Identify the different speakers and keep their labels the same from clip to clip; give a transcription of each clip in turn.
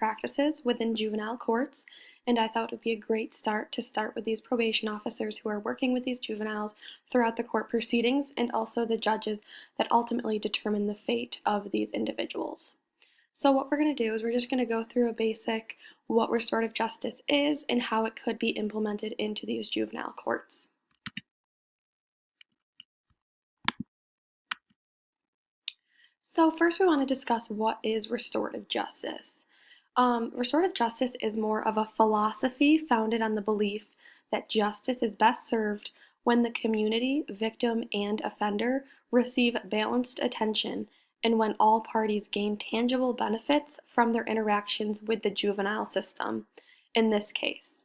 Speaker 1: practices within juvenile courts, and I thought it would be a great start to start with these probation officers who are working with these juveniles throughout the court proceedings, and also the judges that ultimately determine the fate of these individuals. So what we're going to do is we're just going to go through a basic what restorative justice is and how it could be implemented into these juvenile courts. So first we want to discuss what is restorative justice. Restorative justice is more of a philosophy founded on the belief that justice is best served when the community, victim, and offender receive balanced attention and when all parties gain tangible benefits from their interactions with the juvenile system, in this case.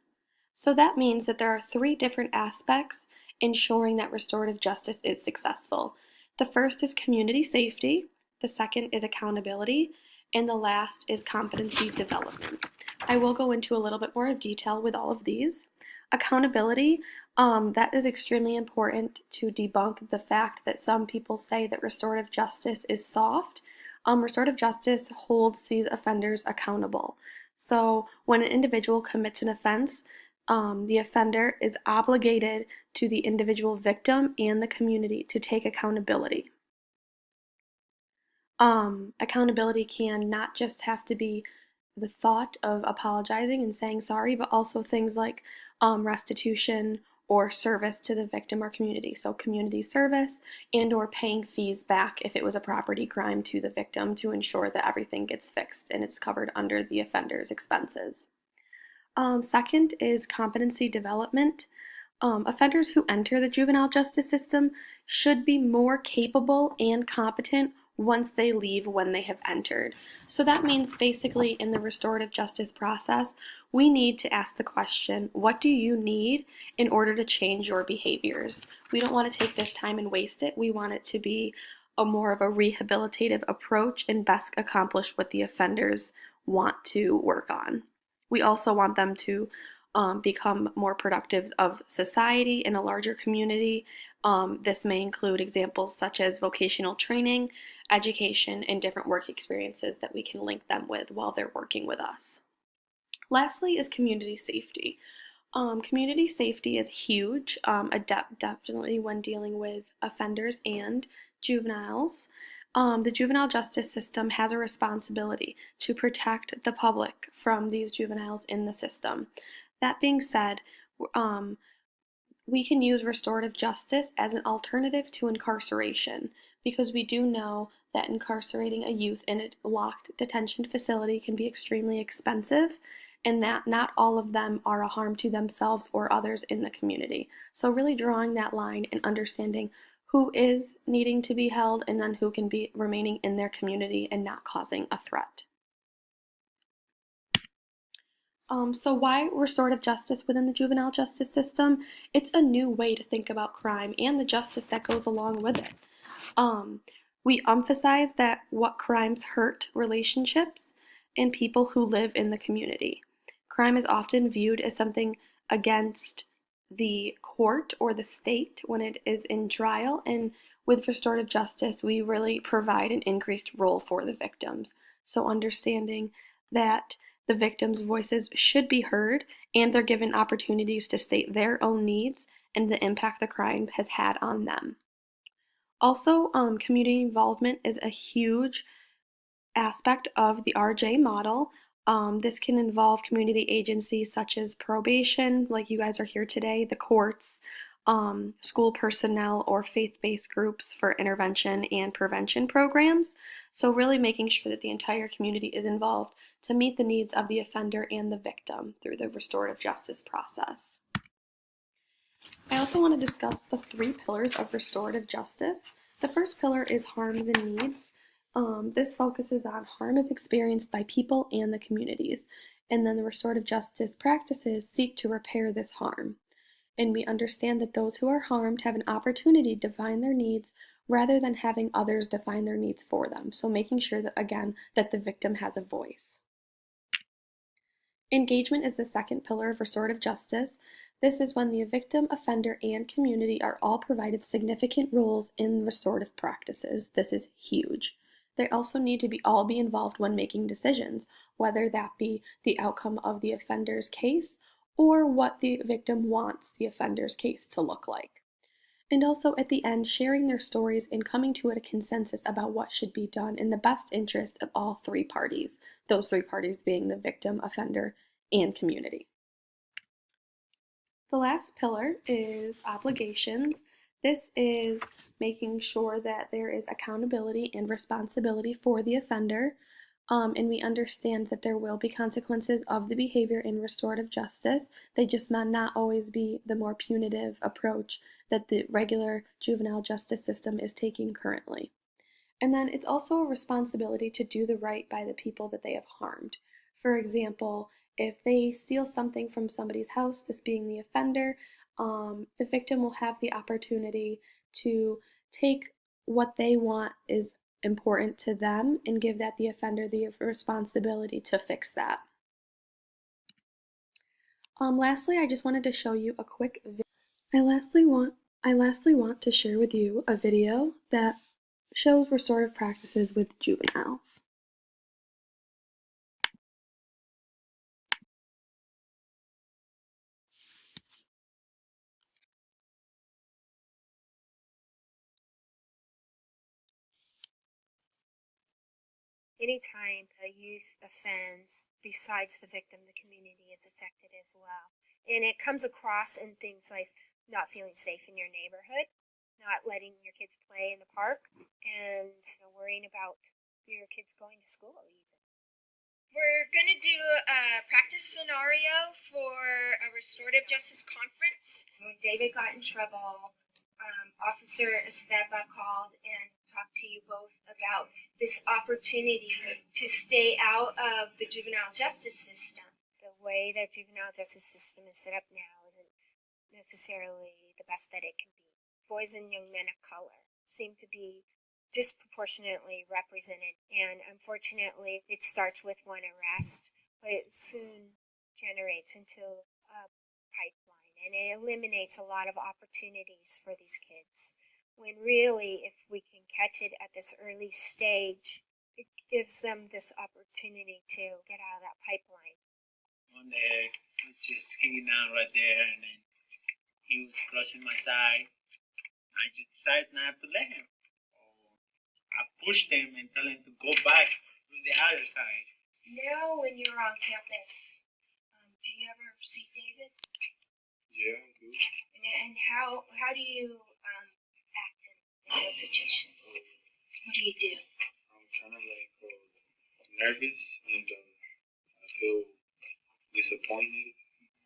Speaker 1: So that means that there are three different aspects ensuring that restorative justice is successful. The first is community safety, the second is accountability, and the last is competency development. I will go into a little bit more detail with all of these. Accountability, that is extremely important to debunk the fact that some people say that restorative justice is soft. Restorative justice holds these offenders accountable. So when an individual commits an offense, the offender is obligated to the individual victim and the community to take accountability. Accountability can not just have to be the thought of apologizing and saying sorry, but also things like restitution or service to the victim or community. So community service and or paying fees back if it was a property crime to the victim to ensure that everything gets fixed and it's covered under the offender's expenses. Second is competency development. Offenders who enter the juvenile justice system should be more capable and competent once they leave when they have entered. So that means basically in the restorative justice process, we need to ask the question, what do you need in order to change your behaviors? We don't want to take this time and waste it. We want it to be a more of a rehabilitative approach and best accomplish what the offenders want to work on. We also want them to become more productive of society in a larger community. This may include examples such as vocational training, education, and different work experiences that we can link them with while they're working with us. Lastly is community safety. Community safety is huge, definitely when dealing with offenders and juveniles. The juvenile justice system has a responsibility to protect the public from these juveniles in the system. That being said, we can use restorative justice as an alternative to incarceration because we do know that incarcerating a youth in a locked detention facility can be extremely expensive and that not all of them are a harm to themselves or others in the community. So really drawing that line and understanding who is needing to be held and then who can be remaining in their community and not causing a threat. So why restorative justice within the juvenile justice system? It's a new way to think about crime and the justice that goes along with it. We emphasize that what crimes hurt relationships and people who live in the community. Crime is often viewed as something against the court or the state when it is in trial, and with restorative justice, we really provide an increased role for the victims. So understanding that the victims' voices should be heard and they're given opportunities to state their own needs and the impact the crime has had on them. Also, community involvement is a huge aspect of the RJ model. This can involve community agencies such as probation, like you guys are here today, the courts, school personnel, or faith-based groups for intervention and prevention programs. So really making sure that the entire community is involved to meet the needs of the offender and the victim through the restorative justice process. I also want to discuss the three pillars of restorative justice. The first pillar is harms and needs. This focuses on harm is experienced by people and the communities, and then the restorative justice practices seek to repair this harm. And we understand that those who are harmed have an opportunity to define their needs rather than having others define their needs for them. So making sure that, again, that the victim has a voice. Engagement is the second pillar of restorative justice. This is when the victim, offender, and community are all provided significant roles in restorative practices. This is huge. They also need to all be involved when making decisions, whether that be the outcome of the offender's case or what the victim wants the offender's case to look like. And also at the end, sharing their stories and coming to a consensus about what should be done in the best interest of all three parties, those three parties being the victim, offender, and community. The last pillar is obligations. This is making sure that there is accountability and responsibility for the offender, and we understand that there will be consequences of the behavior in restorative justice. They just may not always be the more punitive approach that the regular juvenile justice system is taking currently. And then it's also a responsibility to do the right by the people that they have harmed. For example, if they steal something from somebody's house, this being the offender, the victim will have the opportunity to take what they want is important to them and give that the offender the responsibility to fix that. Lastly, I just wanted to show you a quick video. I lastly want to share with you a video that shows restorative practices with juveniles.
Speaker 2: Anytime a youth offends, besides the victim, the community is affected as well. And it comes across in things like not feeling safe in your neighborhood, not letting your kids play in the park, and worrying about your kids going to school even. We're going to do a practice scenario for a restorative justice conference. When David got in trouble, Officer Esteba called and talked to you both about this opportunity to stay out of the juvenile justice system. The way that juvenile justice system is set up now isn't necessarily the best that it can be. Boys and young men of color seem to be disproportionately represented, and unfortunately it starts with one arrest, but it soon generates into a pipeline, and it eliminates a lot of opportunities for these kids, when really if we can catch it at this early stage, it gives them this opportunity to get out of that pipeline.
Speaker 3: One day I was just hanging out right there, and then he was crossing my side. I just decided not to let him. I pushed him and told him to go back to the other side.
Speaker 2: Now when you're on campus, do you ever see David?
Speaker 3: Yeah, I do.
Speaker 2: And how do you act in those situations? What do you do?
Speaker 3: I'm kind of like nervous, and I feel disappointed.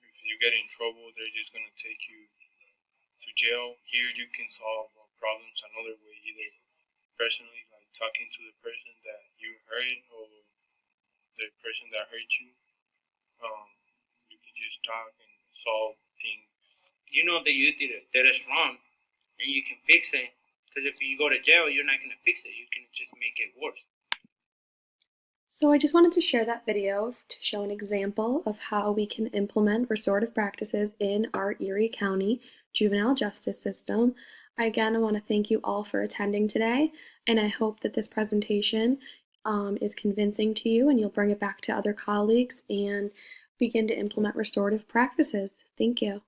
Speaker 3: If you get in trouble, they're just going to take you to jail. Here you can solve problems another way, either personally, like talking to the person that you hurt or the person that hurt you. You can just talk and solve things. You know that you did it, that is wrong, and you can fix it. Because if you go to jail, you're not going to fix it. You can just make it worse.
Speaker 1: So I just wanted to share that video to show an example of how we can implement restorative practices in our Erie County juvenile justice system. Again, I want to thank you all for attending today, and I hope that this presentation is convincing to you and you'll bring it back to other colleagues and begin to implement restorative practices. Thank you.